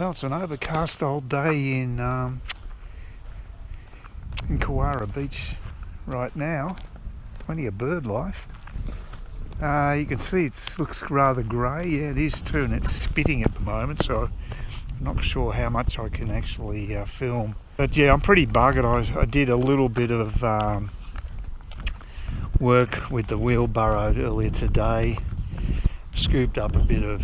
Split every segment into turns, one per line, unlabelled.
Well, it's an overcast old day in Kewarra Beach right now. Plenty of bird life. You can see it looks rather grey. Yeah, it is too, and it's spitting at the moment, so I'm not sure how much I can actually film. But yeah, I'm pretty buggered. I did a little bit of work with the wheelbarrow earlier today. Scooped up a bit of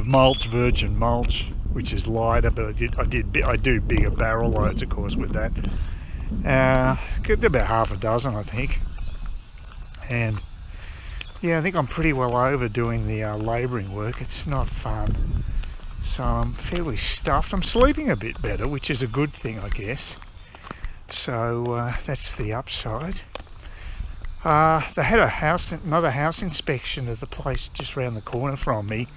mulch, virgin mulch, which is lighter, but I do bigger barrel loads, of course, with that. Get about half a dozen, I think. And yeah, I think I'm pretty well over doing the labouring work. It's not fun, so I'm fairly stuffed. I'm sleeping a bit better, which is a good thing, I guess. So that's the upside. They had another house inspection of the place just round the corner from me,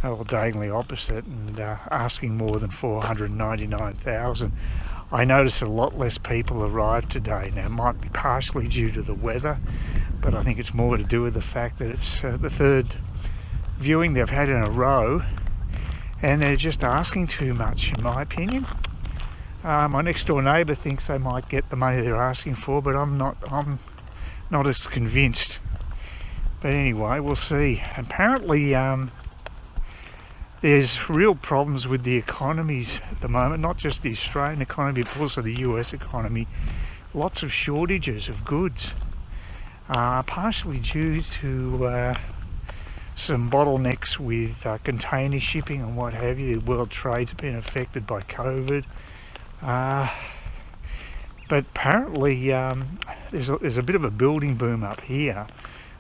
or diagonally opposite, and asking more than $499,000. I noticed a lot less people arrived today. Now, it might be partially due to the weather, but I think it's more to do with the fact that it's the third viewing they've had in a row, and they're just asking too much, in my opinion. My next door neighbour thinks they might get the money they're asking for, but I'm not as convinced. But anyway, we'll see. Apparently there's real problems with the economies at the moment, not just the Australian economy but also the US economy. Lots of shortages of goods, partially due to some bottlenecks with container shipping and what have you. World trade's been affected by COVID, but apparently there's a bit of a building boom up here.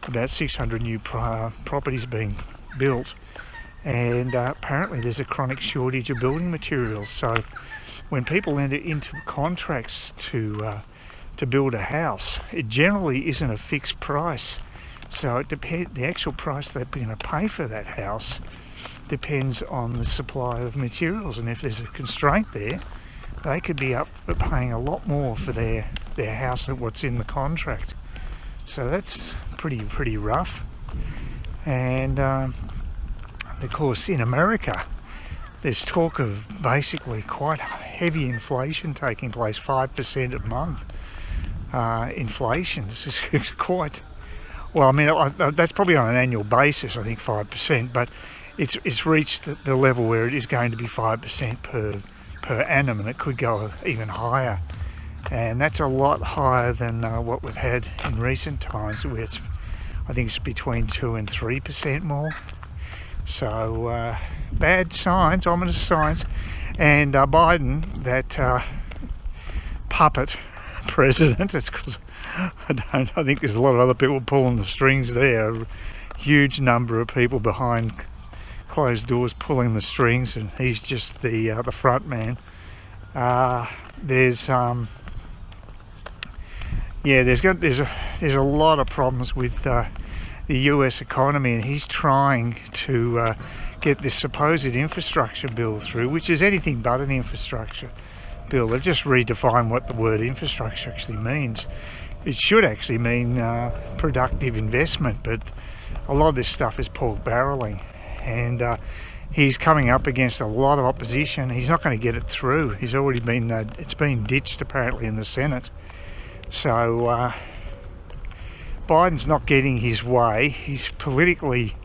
About 600 new properties being built, and apparently there's a chronic shortage of building materials. So when people enter into contracts to build a house, it generally isn't a fixed price. So it the actual price they're going to pay for that house depends on the supply of materials, and if there's a constraint there, they could be up for paying a lot more for their house than what's in the contract. So that's pretty rough. And of course, in America, there's talk of basically quite heavy inflation taking place, 5% a month inflation. This is quite, well, I mean, that's probably on an annual basis, I think 5%, but it's reached the level where it is going to be 5% per annum, and it could go even higher. And that's a lot higher than what we've had in recent times, where I think it's between 2 and 3% more. So bad signs, ominous signs. And Biden, that puppet president, it's because I think there's a lot of other people pulling the strings there. A huge number of people behind closed doors pulling the strings, and he's just the front man. There's a lot of problems with the US economy, and he's trying to get this supposed infrastructure bill through, which is anything but an infrastructure bill. They've just redefined what the word infrastructure actually means. It should actually mean productive investment, but a lot of this stuff is pork barreling, and he's coming up against a lot of opposition. He's not going to get it through. He's already been it's been ditched apparently in the Senate. So Biden's not getting his way. He's politically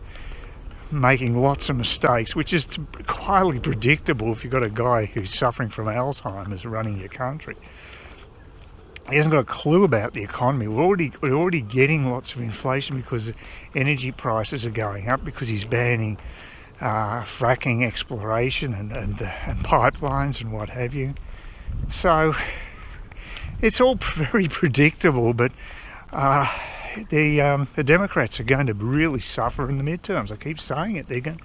making lots of mistakes, which is highly predictable if you've got a guy who's suffering from Alzheimer's running your country. He hasn't got a clue about the economy. We're already getting lots of inflation because energy prices are going up, because he's banning fracking exploration and pipelines and what have you. So it's all very predictable, but the Democrats are going to really suffer in the midterms. I keep saying it. They're going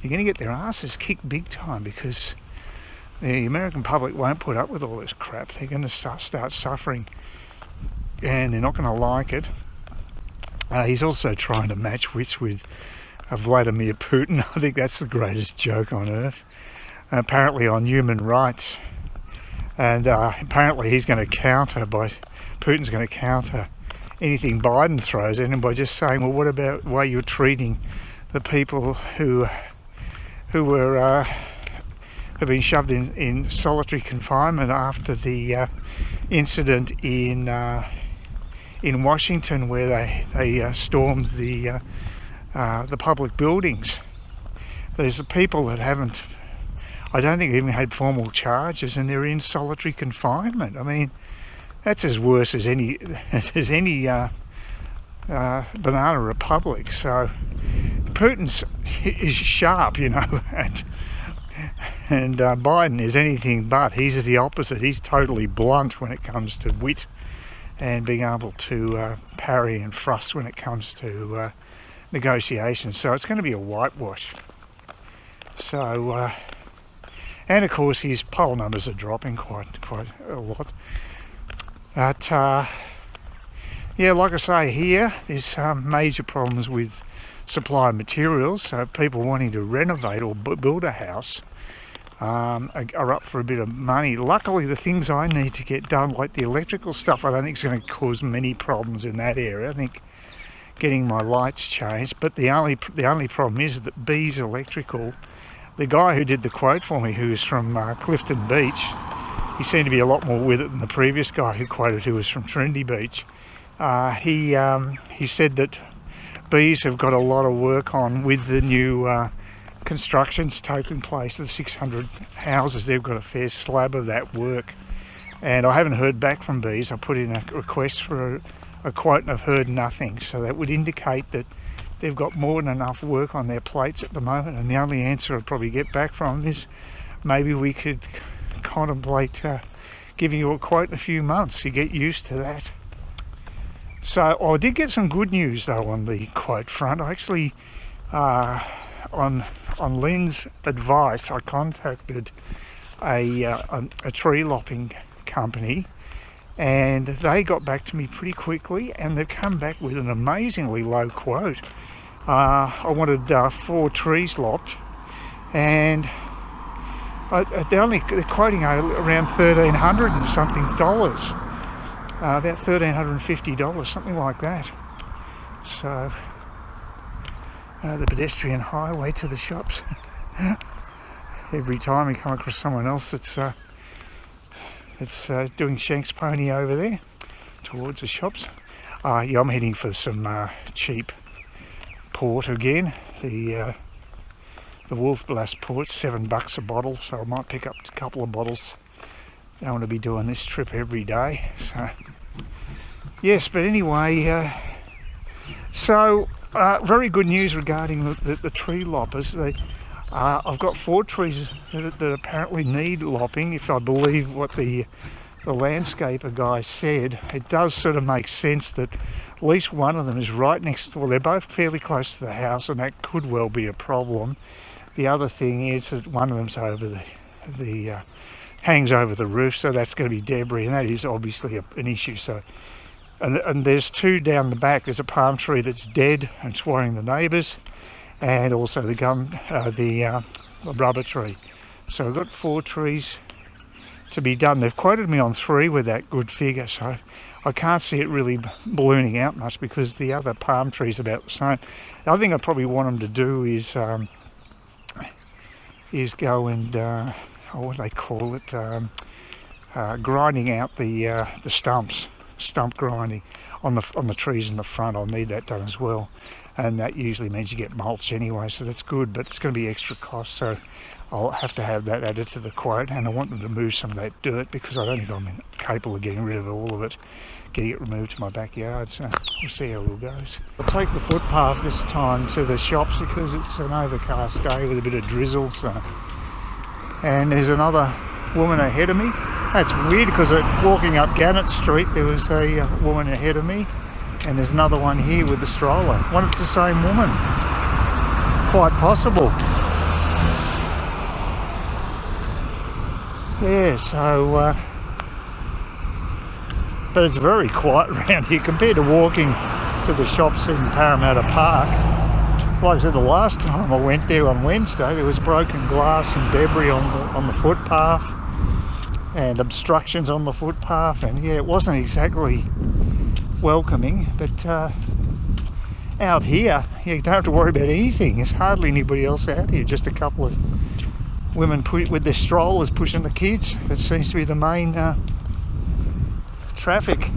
to get their asses kicked big time, because the American public won't put up with all this crap. They're going to start suffering, and they're not going to like it. He's also trying to match wits with Vladimir Putin. I think that's the greatest joke on earth. Apparently on human rights. And apparently Putin's going to counter anything Biden throws in, and by just saying, well, what about the way you're treating the people who who were have been shoved in solitary confinement after the incident in Washington, where they stormed the public buildings. There's the people that haven't, I don't think, even had formal charges, and they're in solitary confinement. I mean, that's as worse as any banana republic. So Putin's is sharp, you know, and Biden is anything but. He's the opposite. He's totally blunt when it comes to wit and being able to parry and thrust when it comes to negotiations. So it's going to be a whitewash. So and of course his poll numbers are dropping quite a lot. But yeah, like I say, here there's major problems with supply of materials. So people wanting to renovate or build a house are up for a bit of money. Luckily, the things I need to get done, like the electrical stuff, I don't think is going to cause many problems in that area. I think getting my lights changed, but the only problem is that Bees Electrical, the guy who did the quote for me, who is from Clifton Beach, he seemed to be a lot more with it than the previous guy who quoted, who was from Trinity Beach. He said that Bees have got a lot of work on with the new constructions taking place. The 600 houses, they've got a fair slab of that work, and I haven't heard back from Bees. I put in a request for a quote and I've heard nothing, so that would indicate that they've got more than enough work on their plates at the moment, and the only answer I'd probably get back from them is maybe we could contemplate giving you a quote in a few months. You get used to that. So I did get some good news though on the quote front. I actually on Lynn's advice, I contacted a tree lopping company, and they got back to me pretty quickly, and they've come back with an amazingly low quote. I wanted 4 trees lopped, and they're quoting around $1,300 and something dollars, about $1,350, something like that. So the pedestrian highway to the shops. Every time we come across someone else that's doing Shank's Pony over there towards the shops. Yeah, I'm heading for some cheap port again. The Wolf Blast port's $7 a bottle, so I might pick up a couple of bottles. Don't want to be doing this trip every day. So yes, but anyway, so very good news regarding the tree loppers. I've got 4 trees that apparently need lopping, if I believe what the landscaper guy said. It does sort of make sense that at least one of them is right next to, well, they're both fairly close to the house, and that could well be a problem. The other thing is that one of them's over the hangs over the roof, so that's going to be debris, and that is obviously an issue. So, and there's 2 down the back. There's a palm tree that's dead and it's worrying the neighbours, and also the rubber tree. So I've got 4 trees to be done. They've quoted me on 3 with that good figure, so I can't see it really ballooning out much because the other palm trees are about the same. The other thing I probably want them to do is go and what do they call it? Grinding out the stumps, stump grinding on the trees in the front. I'll need that done as well, and that usually means you get mulch anyway, so that's good, but it's going to be extra cost, so I'll have to have that added to the quote. And I want them to move some of that dirt because I don't think I'm capable of getting rid of all of it, getting it removed to my backyard. So we'll see how it all goes. I'll take the footpath this time to the shops because it's an overcast day with a bit of drizzle. So, and there's another woman ahead of me. That's weird because walking up Gannett Street there was a woman ahead of me, and there's another one here with the stroller. I wonder if it's the same woman. Quite possible. Yeah, so but it's very quiet around here compared to walking to the shops in Parramatta Park. Like I said, the last time I went there on Wednesday, there was broken glass and debris on the footpath and obstructions on the footpath, and yeah, it wasn't exactly welcoming. But out here, you don't have to worry about anything. There's hardly anybody else out here, just a couple of women with their strollers pushing the kids. That seems to be the main traffic.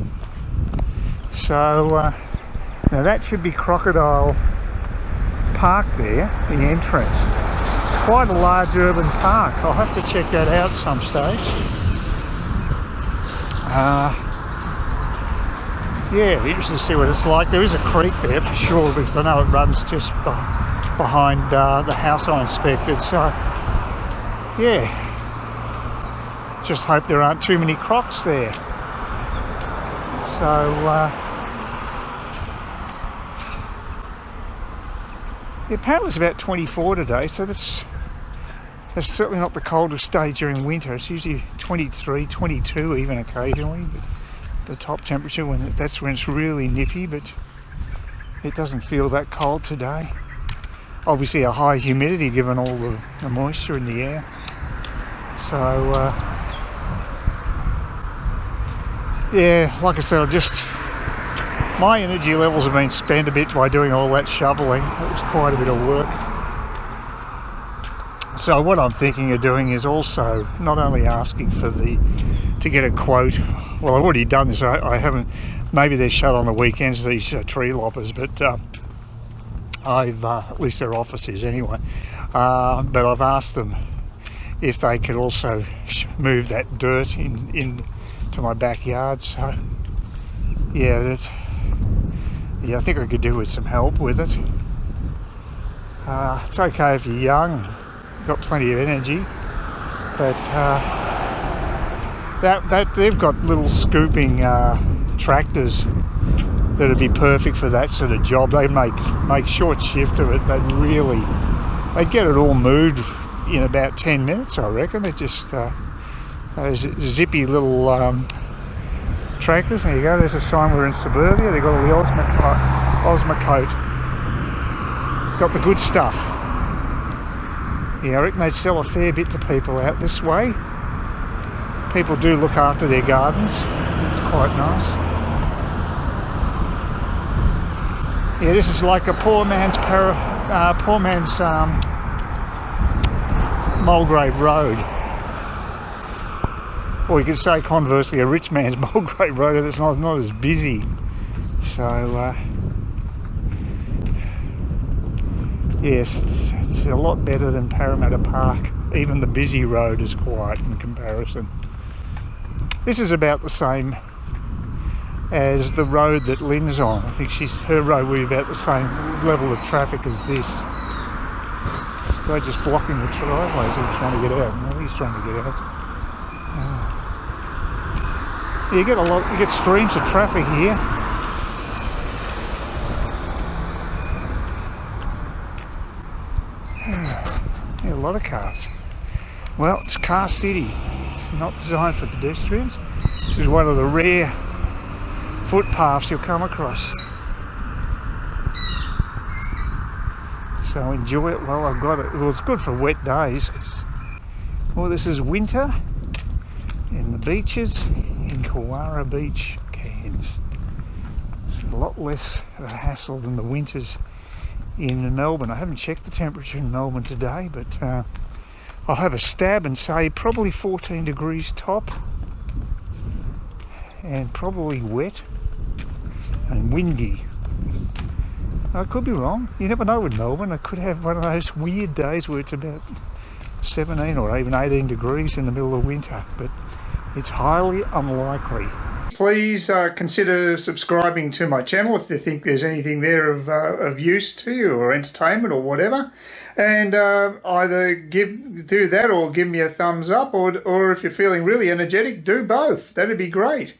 So now that should be Crocodile Park there, the entrance. It's quite a large urban park. I'll have to check that out some stage. Yeah, it'd be interesting to see what it's like. There is a creek there for sure, because I know it runs just behind the house I inspected. So yeah, just hope there aren't too many crocs there. So apparently it's about 24 today, so that's certainly not the coldest day during winter. It's usually 23, 22 even occasionally, but the top temperature, that's when it's really nippy, but it doesn't feel that cold today. Obviously a high humidity given all the moisture in the air. So yeah, like I said, my energy levels have been spent a bit by doing all that shoveling. It was quite a bit of work. So what I'm thinking of doing is also not only asking to get a quote. Well, I've already done this. I haven't. Maybe they're shut on the weekends, these tree loppers, but at least their offices anyway. But I've asked them if they could also move that dirt in to my backyard. So yeah, I think I could do with some help with it. It's okay if you're young, you've got plenty of energy, but that they've got little scooping tractors that'd be perfect for that sort of job. They make short shift of it. They'd get it all moved in about 10 minutes, I reckon. They're just those zippy little tractors. There you go, there's a sign we're in Suburbia. They've got all the Osmocote. Got the good stuff. Yeah, I reckon they'd sell a fair bit to people out this way. People do look after their gardens. It's quite nice. Yeah, this is like a poor man's Mulgrave Road. Or you could say conversely a rich man's Mulgrave Road, and it's not as busy. So yes, it's a lot better than Parramatta Park. Even the busy road is quiet in comparison. This is about the same as the road that Lynn's on. I think her road will be about the same level of traffic as this. This guy just blocking the driveways. He's trying to get out. No, he's trying to get out. You get streams of traffic here. Yeah, a lot of cars. Well, it's Car City. It's not designed for pedestrians. This is one of the rare footpaths you'll come across. So enjoy it while I've got it. Well, it's good for wet days. Well, this is winter in the beaches in Kewarra Beach Cairns. It's a lot less of a hassle than the winters in Melbourne. I haven't checked the temperature in Melbourne today, but I'll have a stab and say probably 14 degrees top, and probably wet and windy. I could be wrong. You never know with Melbourne. I could have one of those weird days where it's about 17 or even 18 degrees in the middle of winter, but it's highly unlikely. Please consider subscribing to my channel if you think there's anything there of use to you, or entertainment or whatever, and either do that or give me a thumbs up, or if you're feeling really energetic, do both. That'd be great.